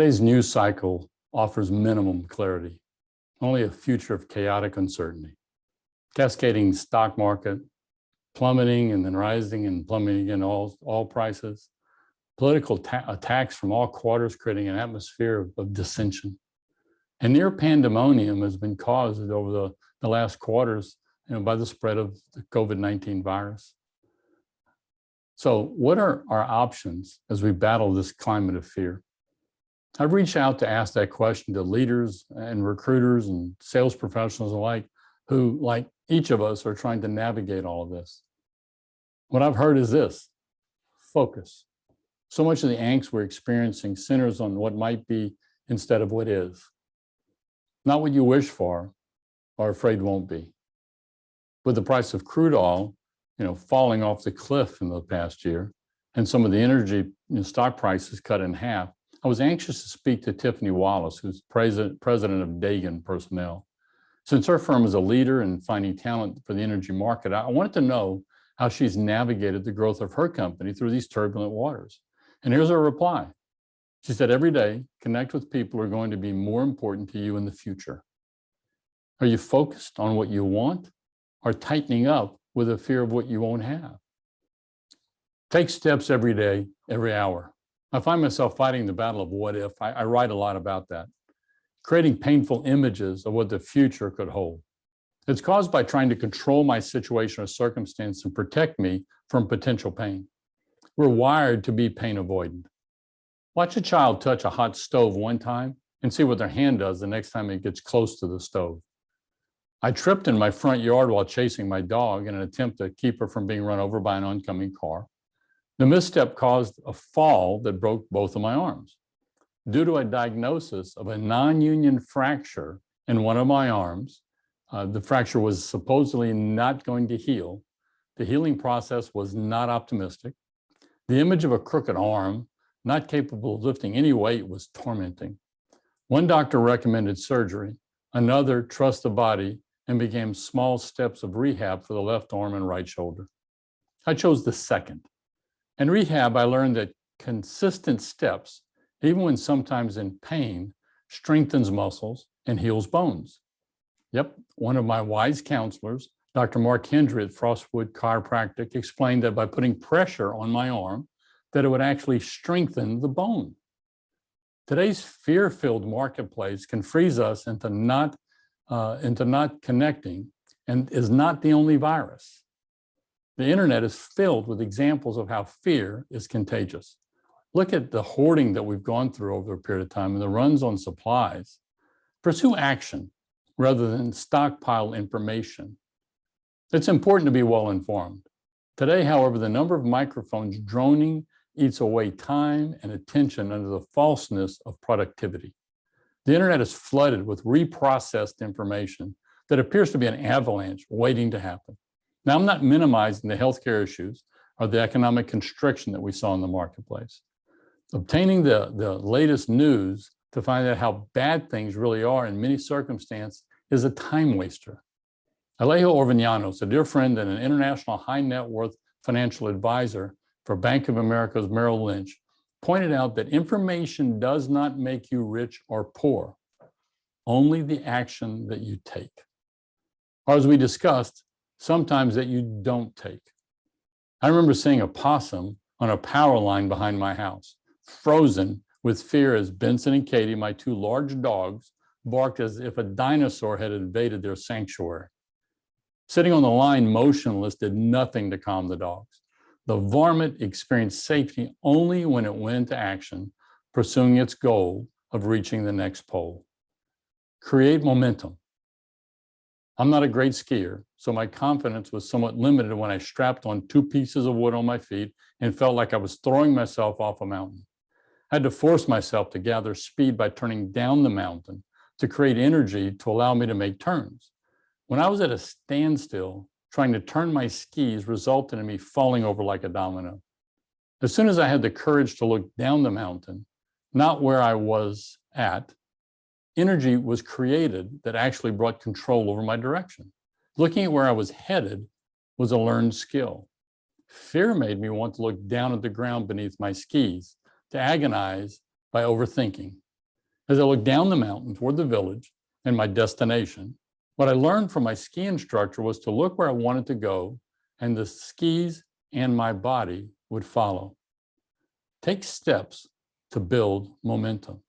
Today's news cycle offers minimum clarity, only a future of chaotic uncertainty. Cascading stock market, plummeting and then rising and plummeting again, all prices, political attacks from all quarters, creating an atmosphere of dissension. And near pandemonium has been caused over the last quarters by the spread of the COVID-19 virus. So what are our options as we battle this climate of fear? I've reached out to ask that question to leaders and recruiters and sales professionals alike who, like each of us, are trying to navigate all of this. What I've heard is this: focus. So much of the angst we're experiencing centers on what might be instead of what is. Not what you wish for or afraid won't be. With the price of crude oil, falling off the cliff in the past year, and some of the energy stock prices cut in half, I was anxious to speak to Tiffany Wallace, who's president of Dagan Personnel. Since her firm is a leader in finding talent for the energy market, I wanted to know how she's navigated the growth of her company through these turbulent waters. And here's her reply. She said, every day, connect with people who are going to be more important to you in the future. Are you focused on what you want or tightening up with a fear of what you won't have? Take steps every day, every hour. I find myself fighting the battle of what if. I write a lot about that, creating painful images of what the future could hold. It's caused by trying to control my situation or circumstance and protect me from potential pain. We're wired to be pain avoidant. Watch a child touch a hot stove one time and see what their hand does the next time it gets close to the stove. I tripped in my front yard while chasing my dog in an attempt to keep her from being run over by an oncoming car. The misstep caused a fall that broke both of my arms. Due to a diagnosis of a non-union fracture in one of my arms, the fracture was supposedly not going to heal. The healing process was not optimistic. The image of a crooked arm, not capable of lifting any weight, was tormenting. One doctor recommended surgery, another trust the body and began small steps of rehab for the left arm and right shoulder. I chose the second. In rehab, I learned that consistent steps, even when sometimes in pain, strengthens muscles and heals bones. Yep, one of my wise counselors, Dr. Mark Hendry at Frostwood Chiropractic, explained that by putting pressure on my arm, that it would actually strengthen the bone. Today's fear-filled marketplace can freeze us into not connecting and is not the only virus. The internet is filled with examples of how fear is contagious. Look at the hoarding that we've gone through over a period of time and the runs on supplies. Pursue action rather than stockpile information. It's important to be well informed. Today, however, the number of microphones droning eats away time and attention under the falseness of productivity. The internet is flooded with reprocessed information that appears to be an avalanche waiting to happen. Now, I'm not minimizing the healthcare issues or the economic constriction that we saw in the marketplace. Obtaining the latest news to find out how bad things really are in many circumstances is a time waster. Alejo Orvañanos, a dear friend and an international high net worth financial advisor for Bank of America's Merrill Lynch, pointed out that information does not make you rich or poor, only the action that you take. Or as we discussed, sometimes that you don't take. I remember seeing a possum on a power line behind my house, frozen with fear as Benson and Katie, my two large dogs, barked as if a dinosaur had invaded their sanctuary. Sitting on the line motionless did nothing to calm the dogs. The varmint experienced safety only when it went into action, pursuing its goal of reaching the next pole. Create momentum. I'm not a great skier, so my confidence was somewhat limited when I strapped on 2 pieces of wood on my feet and felt like I was throwing myself off a mountain. I had to force myself to gather speed by turning down the mountain to create energy to allow me to make turns. When I was at a standstill, trying to turn my skis resulted in me falling over like a domino. As soon as I had the courage to look down the mountain, not where I was at, energy was created that actually brought control over my direction. Looking at where I was headed was a learned skill. Fear made me want to look down at the ground beneath my skis, to agonize by overthinking. As I looked down the mountain toward the village and my destination, what I learned from my ski instructor was to look where I wanted to go, and the skis and my body would follow. Take steps to build momentum.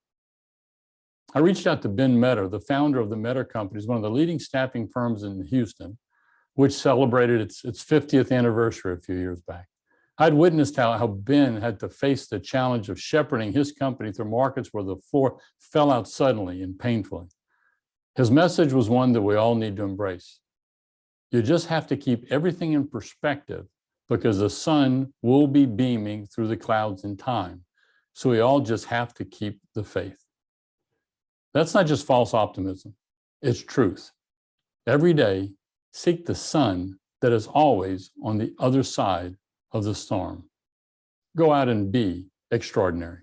I reached out to Ben Metter, the founder of the Metter Company, one of the leading staffing firms in Houston, which celebrated its 50th anniversary a few years back. I'd witnessed how Ben had to face the challenge of shepherding his company through markets where the floor fell out suddenly and painfully. His message was one that we all need to embrace. You just have to keep everything in perspective, because the sun will be beaming through the clouds in time. So we all just have to keep the faith. That's not just false optimism, it's truth. Every day, seek the sun that is always on the other side of the storm. Go out and be extraordinary.